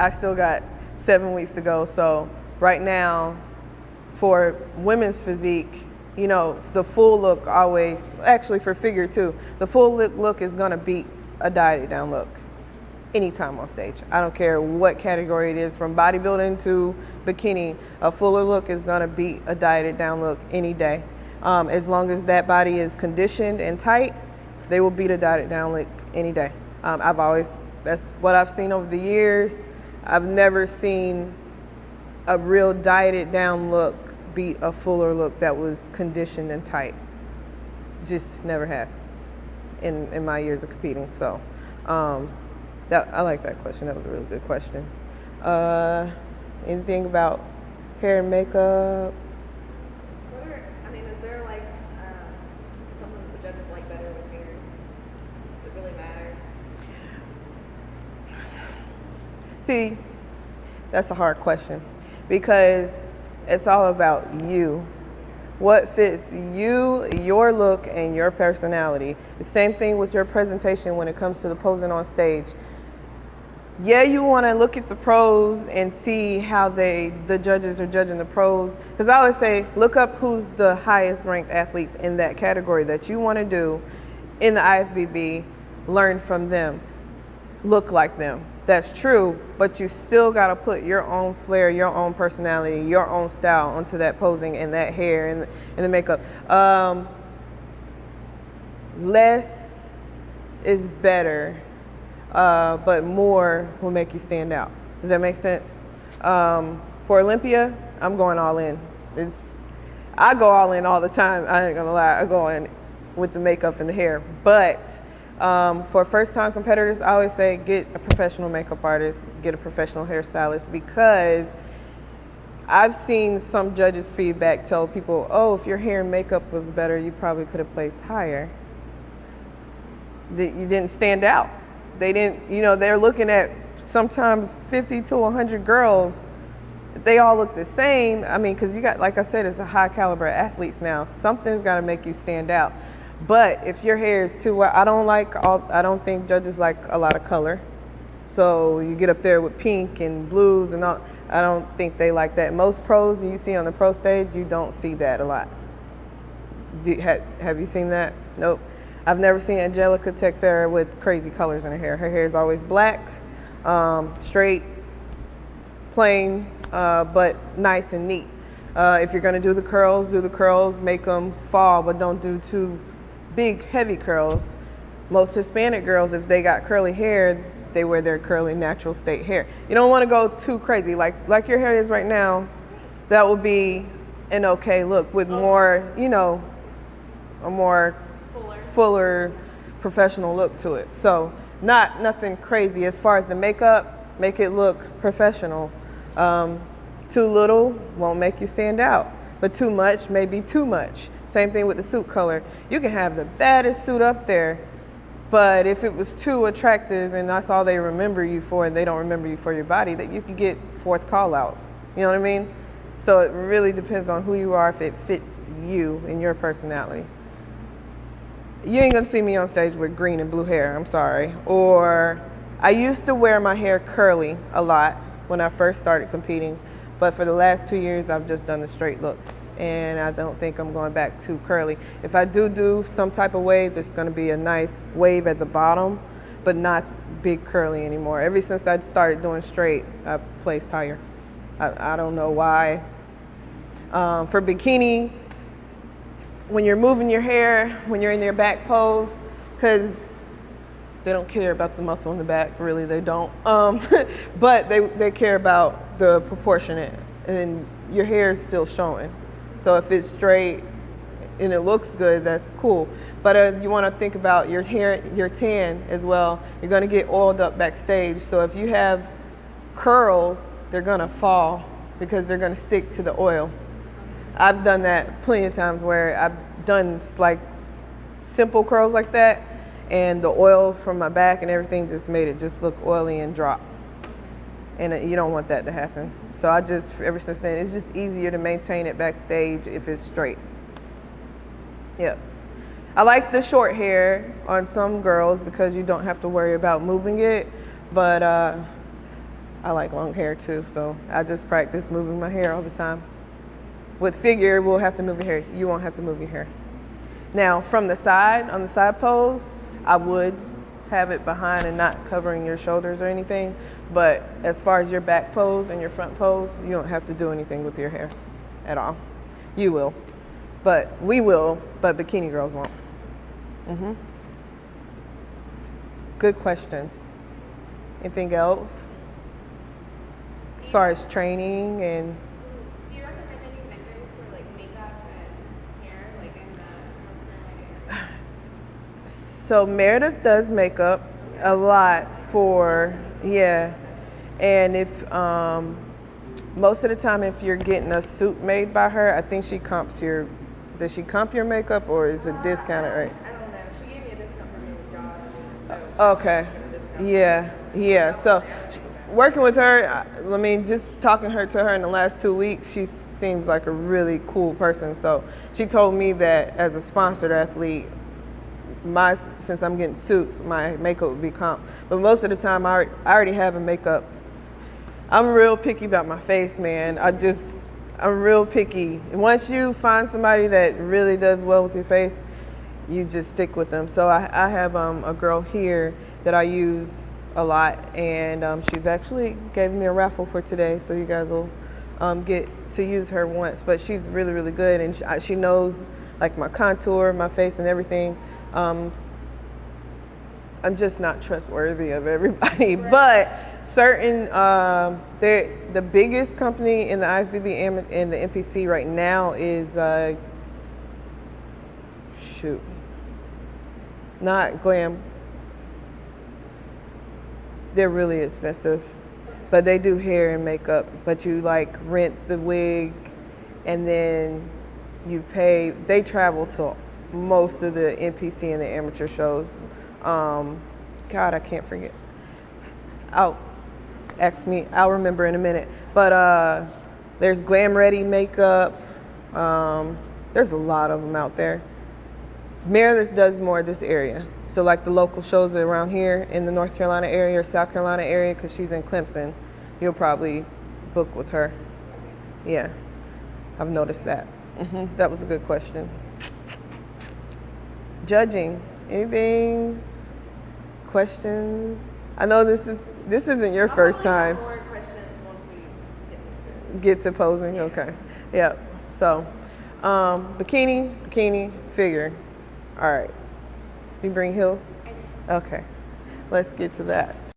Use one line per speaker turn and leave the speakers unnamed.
I still got 7 weeks to go. So right now, for women's physique, you know, the full look always, actually for figure too, the full look is gonna beat a dieted down look anytime on stage. I don't care what category it is, from bodybuilding to bikini, a fuller look is gonna beat a dieted down look any day. As long as that body is conditioned and tight, they will beat a dieted down look any day. That's what I've seen over the years. I've never seen a real dieted down look beat a fuller look that was conditioned and tight. Just never have in my years of competing. So I like that question. That was a really good question. Anything about hair and makeup?
Is there like something that the judges like better with hair? Does it really matter?
See, that's a hard question because it's all about you. What fits you, your look, and your personality. The same thing with your presentation when it comes to the posing on stage. Yeah, you want to look at the pros and see how the judges are judging the pros. Because I always say, look up who's the highest ranked athletes in that category that you want to do in the IFBB. Learn from them. Look like them. That's true, but you still got to put your own flair, your own personality, your own style onto that posing and that hair and the makeup. Less is better, but more will make you stand out. Does that make sense? For Olympia, I'm going all in. I go all in all the time. I ain't gonna lie, I go in with the makeup and the hair. But for first-time competitors, I always say get a professional makeup artist, get a professional hairstylist, because I've seen some judges' feedback tell people, oh, if your hair and makeup was better, you probably could have placed higher. You didn't stand out. They didn't, they're looking at sometimes 50 to 100 girls. They all look the same. I mean, because you got, like I said, it's a high caliber athletes now. Something's got to make you stand out. But if your hair is too I don't think judges like a lot of color. So you get up there with pink and blues and all. I don't think they like that. Most pros you see on the pro stage, you don't see that a lot. Have you seen that? Nope. I've never seen Angelica Texera with crazy colors in her hair. Her hair is always black, straight, plain, but nice and neat. If you're gonna do the curls, make them fall, but don't do too big, heavy curls. Most Hispanic girls, if they got curly hair, they wear their curly natural state hair. You don't want to go too crazy, like your hair is right now. That would be an okay look with more, a more fuller professional look to it. So nothing crazy. As far as the makeup, make it look professional. Too little won't make you stand out, but too much may be too much. Same thing with the suit color. You can have the baddest suit up there, but if it was too attractive and that's all they remember you for and they don't remember you for your body, that you could get fourth call outs. You know what I mean? So it really depends on who you are, if it fits you and your personality. You ain't gonna see me on stage with green and blue hair, I'm sorry. Or I used to wear my hair curly a lot when I first started competing, but for the last 2 years I've just done the straight look. And I don't think I'm going back too curly. If I do some type of wave, it's going to be a nice wave at the bottom, but not big curly anymore. Ever since I started doing straight, I've placed higher. I don't know why. For bikini, when you're moving your hair, when you're in your back pose, because they don't care about the muscle in the back, really, they don't. But they care about the proportionate, and your hair is still showing. So if it's straight and it looks good, that's cool. But you want to think about your hair, your tan as well. You're going to get oiled up backstage. So if you have curls, they're going to fall because they're going to stick to the oil. I've done that plenty of times where I've done like simple curls like that, and the oil from my back and everything just made it just look oily and drop. And you don't want that to happen. So ever since then, it's just easier to maintain it backstage if it's straight. Yep. I like the short hair on some girls because you don't have to worry about moving it. But I like long hair too, so I just practice moving my hair all the time. With figure, we'll have to move your hair. You won't have to move your hair. Now, from the side, on the side pose, I would have it behind and not covering your shoulders or anything. But as far as your back pose and your front pose, you don't have to do anything with your hair at all. You will, but we will, but bikini girls won't. Good questions. Anything else? As far as training and
Do you recommend any vendors for like makeup and hair, like in the North Carolina area?
so Meredith does makeup a lot for, yeah. And if most of the time if you're getting a suit made by her, I think she comps your, does she comp your makeup or is it discounted rate?
I don't know. She gave me a discount for being with Josh.
Okay. Yeah. So working with her, I mean, just talking to her in the last 2 weeks, she seems like a really cool person. So she told me that as a sponsored athlete, since I'm getting suits, my makeup would be comp. But most of the time, I already have a makeup. I'm real picky about my face, man. I'm real picky. Once you find somebody that really does well with your face, you just stick with them. So I have a girl here that I use a lot, and she's actually gave me a raffle for today, so you guys will get to use her once. But she's really, really good, and she knows like my contour, my face, and everything. I'm just not trustworthy of everybody, but certain the biggest company in the IFBB and the NPC right now is not Glam. They're really expensive, but they do hair and makeup. But you like rent the wig, and then you pay. They travel to most of the NPC and the amateur shows. God, I can't forget. I'll remember in a minute. But there's Glam Ready makeup. There's a lot of them out there. Meredith does more of this area. So like the local shows around here in the North Carolina area or South Carolina area, because she's in Clemson, you'll probably book with her. Yeah, I've noticed that. That was a good question. Judging, anything? Questions? I know this isn't your first time.
More questions once we
Get to posing, okay. Yep. So, bikini, figure. All right. You bring heels? Okay. Let's get to that.